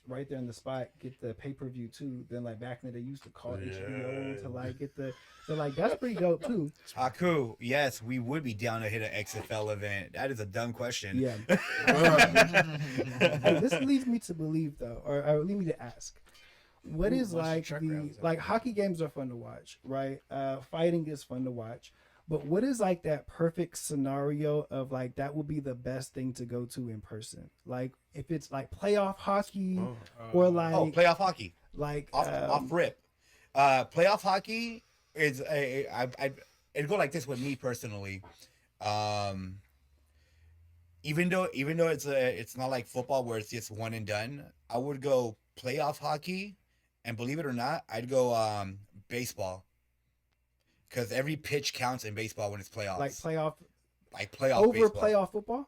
right there in the spot, get the pay-per-view too. Then like back in the day, you used to call HBO to like get the, so like that's pretty dope too. Aku, yes, we would be down to hit an XFL event. That is a dumb question. Yeah. Hey, this leads me to believe though, or lead me to ask, what is like the like hockey games are fun to watch, right? Fighting is fun to watch. But what is like that perfect scenario of like that would be the best thing to go to in person? Like if it's like playoff hockey or like playoff hockey, like off rip. Playoff hockey is it'd go like this with me personally. Even though it's not like football where it's just one and done, I would go playoff hockey, and believe it or not, I'd go baseball. Because every pitch counts in baseball when it's playoffs. Like playoff over baseball. playoff football.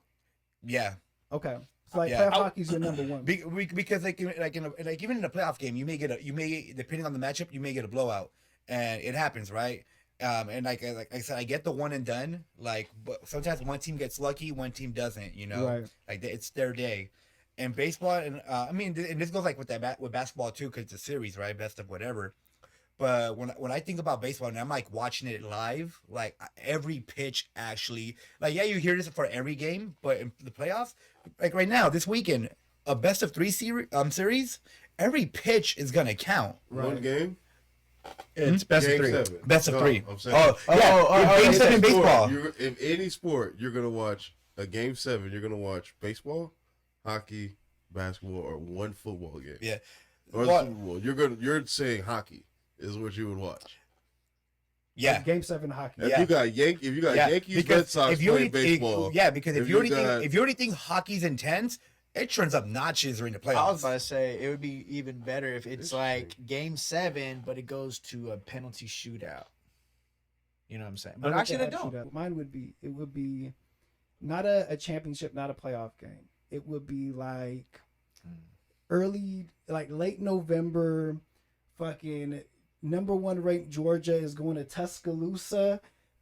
Yeah. Okay. So like playoff hockey's your number one. Because even in a playoff game, you may depending on the matchup, you may get a blowout, and it happens, right? And like I said, I get the one and done. Like, but sometimes one team gets lucky, one team doesn't. You know, right. Like it's their day. And baseball, and I mean, and this goes like with with basketball too, because it's a series, right? Best of whatever. But when I think about baseball and I'm like watching it live, like every pitch actually, like yeah, you hear this for every game, but in the playoffs, like right now, this weekend, a best of three series, every pitch is gonna count. Right. One game. It's best of three. 7. Best of three. I'm saying, Game 7 baseball. In any sport, you're gonna watch a game 7. You're gonna watch baseball, hockey, basketball, or one football game. Yeah. Or Super Bowl. You're saying hockey is what you would watch. Yeah. Like game 7 hockey. If you got Yankees, Red Sox playing baseball. Because if you already think hockey's intense, it turns up notches during the playoffs. I was about to say it would be even better if it's like game 7, but it goes to a penalty shootout. You know what I'm saying? But actually, they don't. Shootout. Mine would be not a championship, not a playoff game. It would be like early, like late November, fucking number 1 ranked Georgia is going to Tuscaloosa.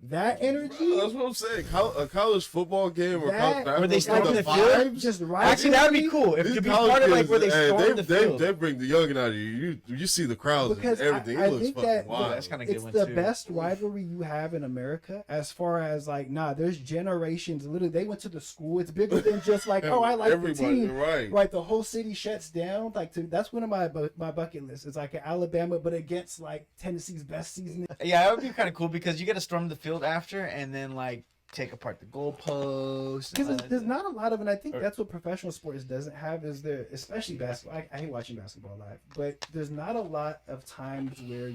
That energy. Bro, that's what I'm saying. A college football game or college basketball where they storm game, the field, just right. Actually, that would be cool if you could be part of like where they storm the field. They bring the youngin out of you. You see the crowds Because and everything. I It looks think fucking that wild. That's kind of good it's one the too. best rivalry you have in America as far as like there's generations. Literally, they went to the school. It's bigger than just like I like the team. Right, the whole city shuts down. Like that's one of my bucket lists. It's like an Alabama, but against like Tennessee's best season. Yeah, that would be kind of cool because you get to storm the field after and then like take apart the goalposts. Because there's not a lot of, and I think that's what professional sports doesn't have is there, especially basketball. I hate watching basketball live, but there's not a lot of times where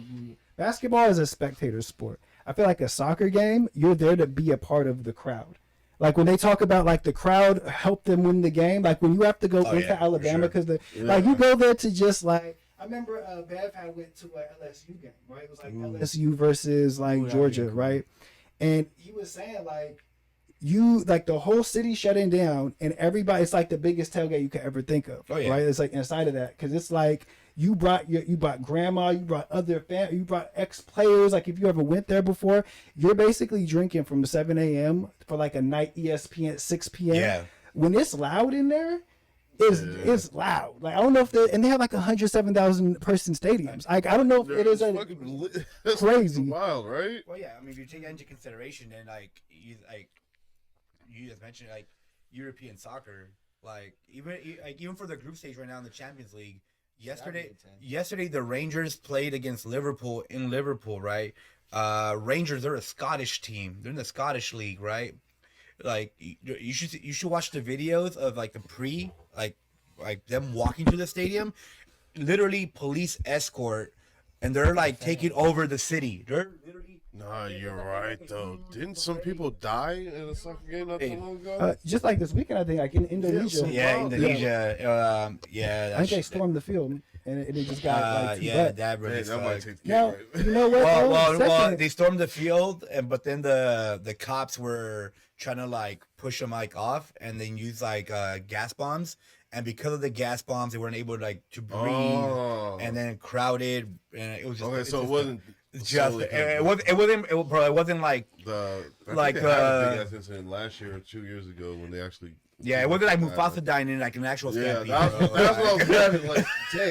basketball is a spectator sport. I feel like a soccer game, you're there to be a part of the crowd. Like when they talk about like the crowd helped them win the game, like when you have to go into Alabama because like you go there to just like. I remember Bev had went to an LSU game, right? It was like LSU versus like Georgia, cool. Right? And he was saying like the whole city shutting down and everybody, it's like the biggest tailgate you could ever think of, right? It's like inside of that because it's like you brought grandma, you brought other family, you brought ex-players. Like if you ever went there before, you're basically drinking from 7 a.m. for like a night ESPN at 6 p.m. Yeah. When it's loud in there. It's loud. Like I don't know if they have like 107,000 person stadiums. Like I don't know if it is crazy. Wild, right? Well, yeah. I mean, if you take that into consideration, then you just mentioned like European soccer, like even for the group stage right now in the Champions League. Yesterday the Rangers played against Liverpool in Liverpool, right? Rangers, they're a Scottish team. They're in the Scottish league, right? Like you should watch the videos of like the like them walking to the stadium, literally police escort, and they're like taking over the city. They're literally. Nah, you're right though. Didn't some people die in a soccer game not too long ago? Just like this weekend, I think, like in Indonesia. Yeah, Indonesia. I think they stormed the field. And it just got that really might take the now, you know what? Well, they stormed the field, but then the cops were trying to like push them like off, and then use like gas bombs. And because of the gas bombs, they weren't able to breathe, and then crowded, and it was just okay. So it wasn't just it wasn't like the big ass incident last year or 2 years ago when they actually Yeah, it wasn't like Mufasa dying in like an actual Yeah, stampede. that's bro. what I was grabbing. Like, damn.